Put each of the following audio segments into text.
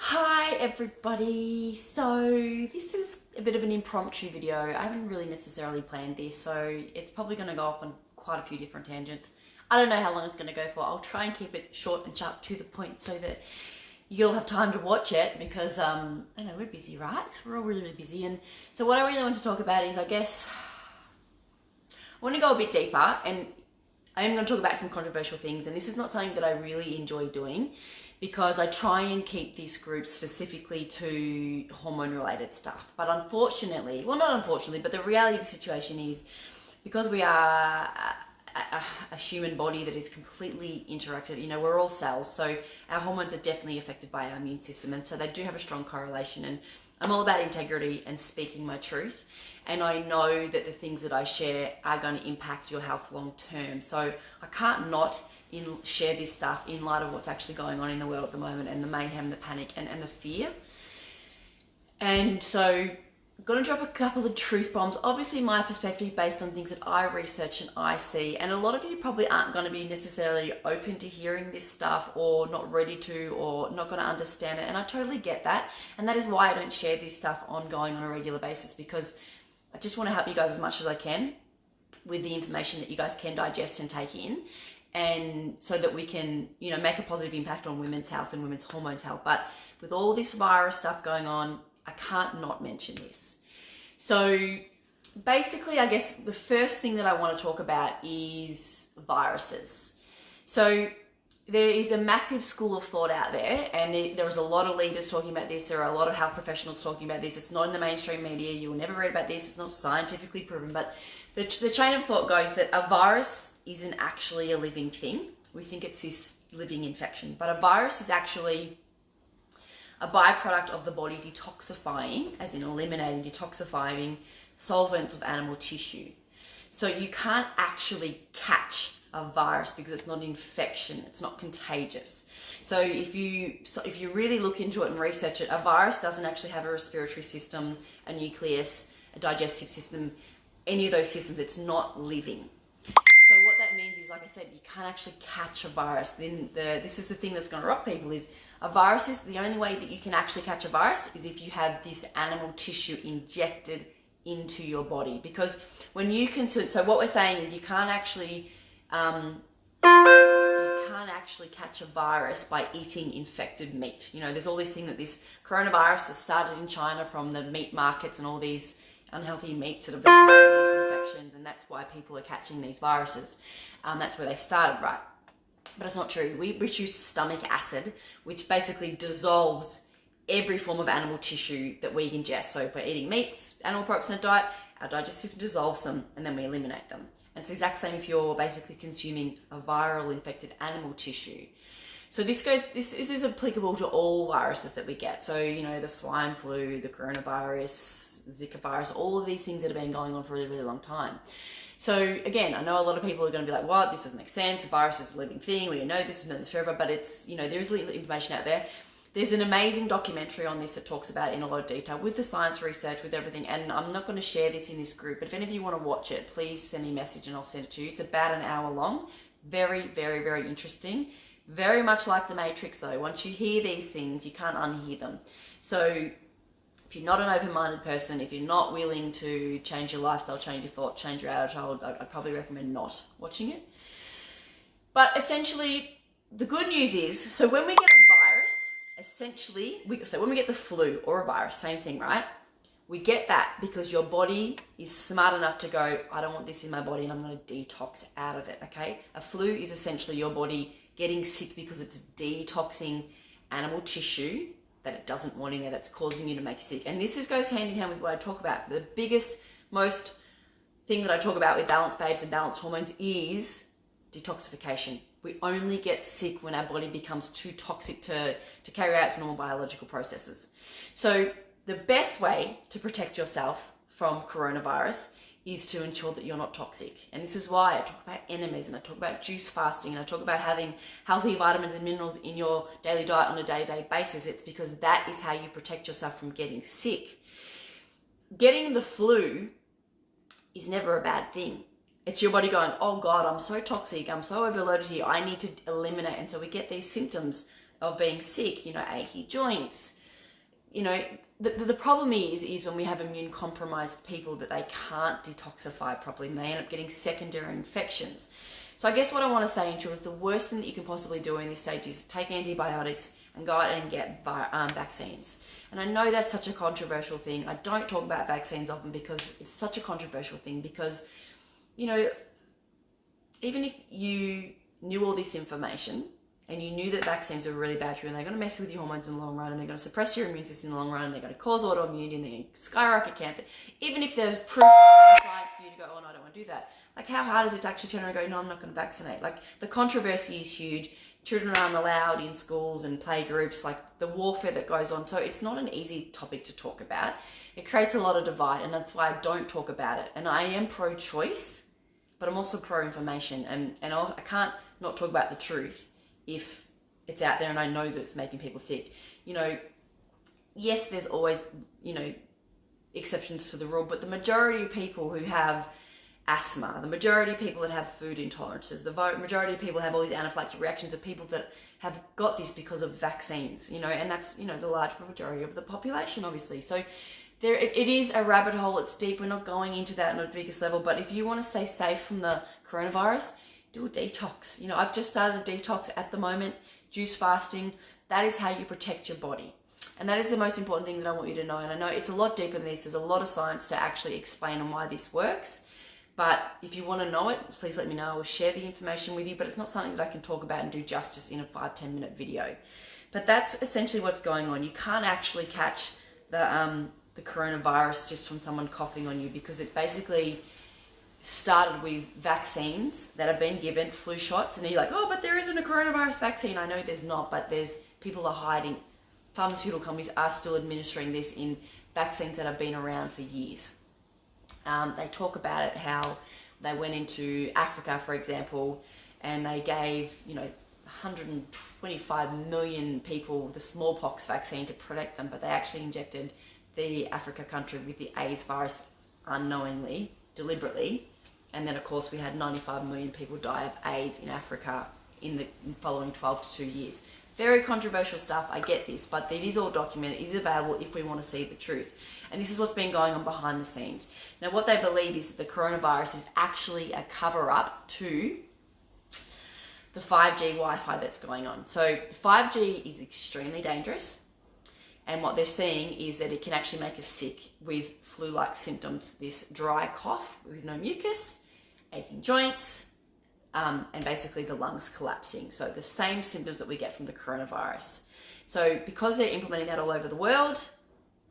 Hi everybody, so this is a bit of an impromptu video. I haven't really necessarily planned this, so it's probably going to go off on quite a few different tangents. I don't know how long it's going to go for. I'll try and keep it short and sharp to the point so that you'll have time to watch it because I know we're busy, right? We're all really busy. And so what I really want to talk about is, I guess, I want to go a bit deeper, and I am going to talk about some controversial things, and this is not something that I really enjoy doing because I try and keep this group specifically to hormone related stuff. But unfortunately, well, not unfortunately, but the reality of the situation is because we are a human body that is completely interacted, you know, we're all cells, so our hormones are definitely affected by our immune system, and so they do have a strong correlation. And I'm all about integrity and speaking my truth, and I know that the things that I share are going to impact your health long term, so I can't not share this stuff in light of what's actually going on in the world at the moment, and the mayhem, the panic, and the fear. And so I'm going to drop a couple of truth bombs, obviously my perspective based on things that I research and I see, and a lot of you probably aren't going to be necessarily open to hearing this stuff, or not ready to, or not going to understand it, and I totally get that. And that is why I don't share this stuff ongoing on a regular basis, because I just want to help you guys as much as I can with the information that you guys can digest and take in, and so that we can, you know, make a positive impact on women's health and women's hormones health. But with all this virus stuff going on, I can't not mention this. So basically, I guess the first thing that I want to talk about is viruses. So there is a massive school of thought out there, and there's a lot of leaders talking about this. There are a lot of health professionals talking about this. It's not in the mainstream media. You will never read about this. It's not scientifically proven. But the chain of thought goes that a virus isn't actually a living thing. We think it's this living infection, but a virus is actually a byproduct of the body detoxifying, as in eliminating, detoxifying solvents of animal tissue. So you can't actually catch a virus because it's not an infection, it's not contagious. So if you really look into it and research it, a virus doesn't actually have a respiratory system, a nucleus, a digestive system, any of those systems. It's not living. So what that means is, like I said, you can't actually catch a virus. Then this is the thing that's going to rock people, is a virus is the only way that you can actually catch a virus is if you have this animal tissue injected into your body. Because when you consume, so what we're saying is you can't actually catch a virus by eating infected meat. You know, there's all this thing that this coronavirus has started in China from the meat markets and all these unhealthy meats that have been carrying these infections, and that's why people are catching these viruses. That's where they started, right? But it's not true. We produce stomach acid, which basically dissolves every form of animal tissue that we ingest. So if we're eating meats, animal products in a diet, our digestive system dissolves them and then we eliminate them. And it's the exact same if you're basically consuming a viral infected animal tissue. So this is applicable to all viruses that we get. So, you know, the swine flu, the coronavirus, Zika virus, all of these things that have been going on for a really, really long time. So again, I know a lot of people are going to be like, what? This doesn't make sense. A virus is a living thing. We know this, we've known this forever, but it's, you know, there is little information out there. There's an amazing documentary on this that talks about it in a lot of detail with the science research, with everything. And I'm not going to share this in this group, but if any of you want to watch it, please send me a message and I'll send it to you. It's about an hour long. Very, very, very interesting. Very much like the Matrix though. Once you hear these things, you can't unhear them. So if you're not an open-minded person, if you're not willing to change your lifestyle, change your thought, change your attitude, I'd probably recommend not watching it. But essentially, the good news is, so when we get a virus, essentially, so when we get the flu or a virus, same thing, right? We get that because your body is smart enough to go, I don't want this in my body and I'm going to detox out of it, okay? A flu is essentially your body getting sick because it's detoxing animal tissue that it doesn't want in there, that's causing you to make you sick. And this goes hand in hand with what I talk about. The biggest, most thing that I talk about with balanced babes and balanced hormones is detoxification. We only get sick when our body becomes too toxic to carry out its normal biological processes. So the best way to protect yourself from coronavirus is to ensure that you're not toxic. And this is why I talk about enemas, and I talk about juice fasting, and I talk about having healthy vitamins and minerals in your daily diet on a day-to-day basis. It's because that is how you protect yourself from getting sick. Getting the flu is never a bad thing. It's your body going, oh God, I'm so toxic, I'm so overloaded here, I need to eliminate. And so we get these symptoms of being sick, you know, achy joints, you know, the problem is when we have immune compromised people that they can't detoxify properly and they end up getting secondary infections. So I guess what I want to say in short is the worst thing that you can possibly do in this stage is take antibiotics and go out and get vaccines. And I know that's such a controversial thing. I don't talk about vaccines often because it's such a controversial thing because, you know, even if you knew all this information and you knew that vaccines are really bad for you and they're going to mess with your hormones in the long run and they're going to suppress your immune system in the long run and they're going to cause autoimmunity and they're going to skyrocket cancer, even if there's proof and science for you to go, oh no, I don't want to do that. Like, how hard is it to actually turn around and go, no, I'm not going to vaccinate? Like, the controversy is huge. Children aren't allowed in schools and play groups, like the warfare that goes on. So it's not an easy topic to talk about. It creates a lot of divide, and that's why I don't talk about it. And I am pro-choice, but I'm also pro-information. And I can't not talk about the truth if it's out there and I know that it's making people sick. You know, yes, there's always, you know, exceptions to the rule, but the majority of people who have asthma, the majority of people that have food intolerances, the majority of people have all these anaphylactic reactions are people that have got this because of vaccines, you know, and that's, you know, the large majority of the population, obviously. So it is a rabbit hole. It's deep. We're not going into that on the biggest level, but if you want to stay safe from the coronavirus, do a detox. You know, I've just started a detox at the moment, juice fasting. That is how you protect your body. And that is the most important thing that I want you to know. And I know it's a lot deeper than this. There's a lot of science to actually explain on why this works. But if you want to know it, please let me know. I will share the information with you, but it's not something that I can talk about and do justice in a 5-10 minute video. But that's essentially what's going on. You can't actually catch the coronavirus just from someone coughing on you, because it basically started with vaccines that have been given, flu shots, and you're like, oh, but there isn't a coronavirus vaccine. I know there's not, but people are hiding. Pharmaceutical companies are still administering this in vaccines that have been around for years. They talk about it, how they went into Africa, for example, and they gave, you know, 125 million people the smallpox vaccine to protect them, but they actually injected the Africa country with the AIDS virus unknowingly, deliberately, and then of course we had 95 million people die of AIDS in Africa in the following 12 to 2 years. Very controversial stuff, I get this, but it is all documented, it is available if we want to see the truth. And this is what's been going on behind the scenes. Now, what they believe is that the coronavirus is actually a cover-up to the 5G Wi-Fi that's going on. So 5G is extremely dangerous, and what they're seeing is that it can actually make us sick with flu-like symptoms, this dry cough with no mucus, aching joints, and basically the lungs collapsing. So the same symptoms that we get from the coronavirus. So because they're implementing that all over the world,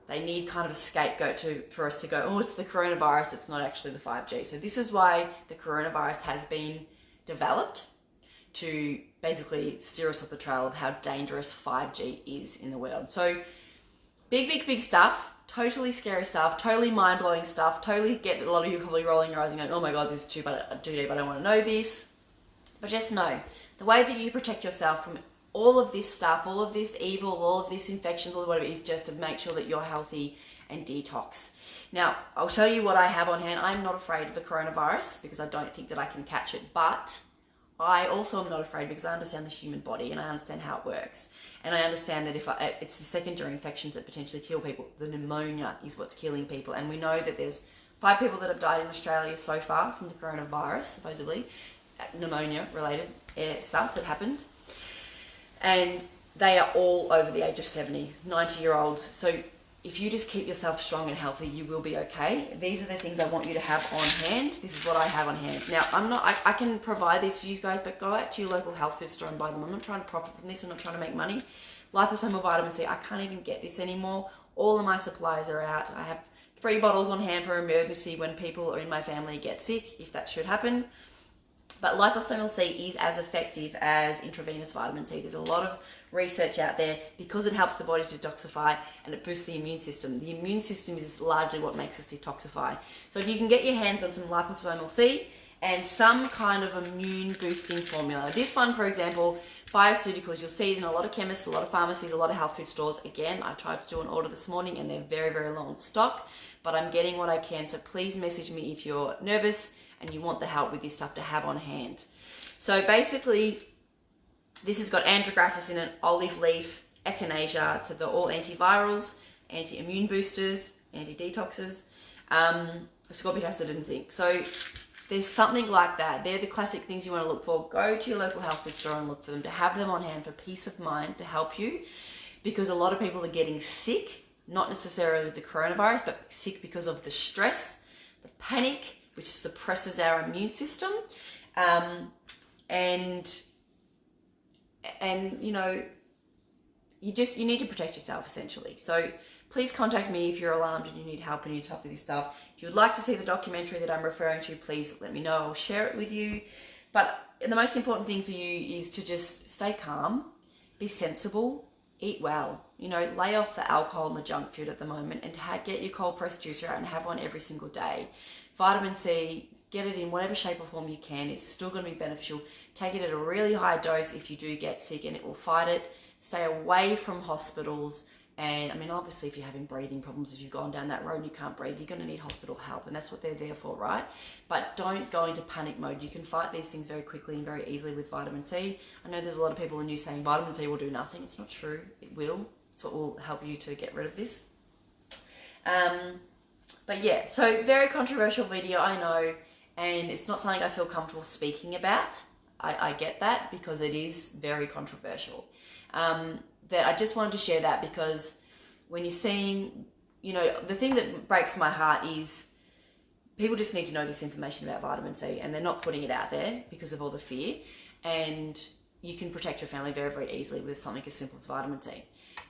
they need kind of a scapegoat for us to go, oh, it's the coronavirus, it's not actually the 5G. So this is why the coronavirus has been developed, to basically steer us off the trail of how dangerous 5G is in the world. So big stuff, totally scary stuff, totally mind-blowing stuff, totally get a lot of you probably rolling your eyes and going, oh my God, this is too deep, I don't want to know this. But just know, the way that you protect yourself from all of this stuff, all of this evil, all of this infections, all whatever it is, just to make sure that you're healthy and detox. Now, I'll tell you what I have on hand. I'm not afraid of the coronavirus because I don't think that I can catch it, but I also am not afraid because I understand the human body and I understand how it works. And I understand that if it's the secondary infections that potentially kill people. The pneumonia is what's killing people. And we know that there's 5 people that have died in Australia so far from the coronavirus, supposedly, pneumonia-related stuff that happens. And they are all over the age of 70, 90-year-olds. So if you just keep yourself strong and healthy, you will be okay. These are the things I want you to have on hand. This is what I have on hand. Now, I can provide these for you guys, but go out to your local health food store and buy them. I'm not trying to profit from this. I'm not trying to make money. Liposomal vitamin C, I can't even get this anymore. All of my supplies are out. I have 3 bottles on hand for emergency when people in my family get sick, if that should happen. But liposomal C is as effective as intravenous vitamin C. There's a lot of research out there because it helps the body to detoxify and it boosts the immune system. The immune system is largely what makes us detoxify. So if you can get your hands on some liposomal C and some kind of immune boosting formula. This one, for example, bioceuticals, you'll see it in a lot of chemists, a lot of pharmacies, a lot of health food stores. Again, I tried to do an order this morning and they're very low on stock, but I'm getting what I can. So please message me if you're nervous and you want the help with this stuff to have on hand. So basically, this has got andrographis in it, olive leaf, echinacea, so they're all antivirals. anti-immune boosters, anti-detoxes, ascorbic acid and zinc. So there's something like that. They're the classic things you want to look for. Go to your local health food store and look for them, to have them on hand for peace of mind, to help you, because a lot of people are getting sick, not necessarily with the coronavirus, but sick because of the stress, the panic, which suppresses our immune system. And you know, you need to protect yourself, essentially. So please contact me if you're alarmed and you need help and you need help with this stuff. If you would like to see the documentary that I'm referring to, please let me know. I'll share it with you. But the most important thing for you is to just stay calm, be sensible, eat well. You know, lay off the alcohol and the junk food at the moment, and get your cold pressed juicer out and have one every single day. Vitamin C, get it in whatever shape or form you can. It's still going to be beneficial. Take it at a really high dose if you do get sick, and it will fight it. Stay away from hospitals. And I mean, obviously, if you're having breathing problems, if you've gone down that road and you can't breathe, you're going to need hospital help, and that's what they're there for, right? But don't go into panic mode. You can fight these things very quickly and very easily with vitamin C. I know there's a lot of people in you saying vitamin C will do nothing. It's not true. It will. It's what will help you to get rid of this. But yeah, so very controversial video, I know, and it's not something I feel comfortable speaking about. I get that, because it is very controversial. That I just wanted to share that, because when you're seeing, you know, the thing that breaks my heart is people just need to know this information about vitamin C, and they're not putting it out there because of all the fear. And you can protect your family very, very easily with something as simple as vitamin C.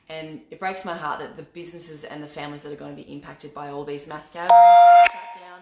And it breaks my heart that the businesses and the families that are going to be impacted by all these math gatherings shut down,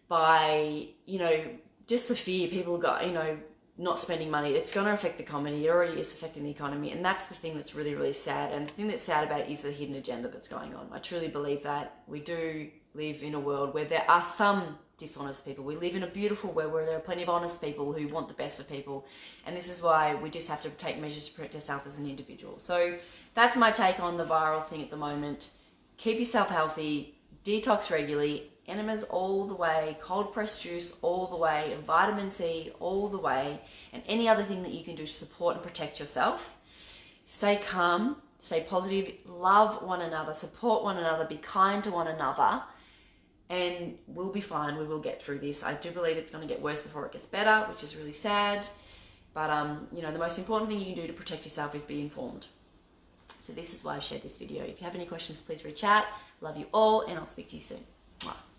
by, you know, just the fear people got, you know, not spending money, it's going to affect the economy. It already is affecting the economy, and that's the thing that's really, really sad. And the thing that's sad about it is the hidden agenda that's going on. I truly believe that we do live in a world where there are some dishonest people. We live in a beautiful world where there are plenty of honest people who want the best for people, and this is why we just have to take measures to protect ourselves as an individual. So that's my take on the viral thing at the moment. Keep yourself healthy, detox regularly, enemas all the way, cold pressed juice all the way, vitamin C all the way, and any other thing that you can do to support and protect yourself. Stay calm, stay positive, love one another, support one another, be kind to one another, and we'll be fine. We will get through this. I do believe it's going to get worse before it gets better, which is really sad. But you know, the most important thing you can do to protect yourself is be informed. So this is why I've shared this video. If you have any questions, please reach out. Love you all, and I'll speak to you soon. Mwah.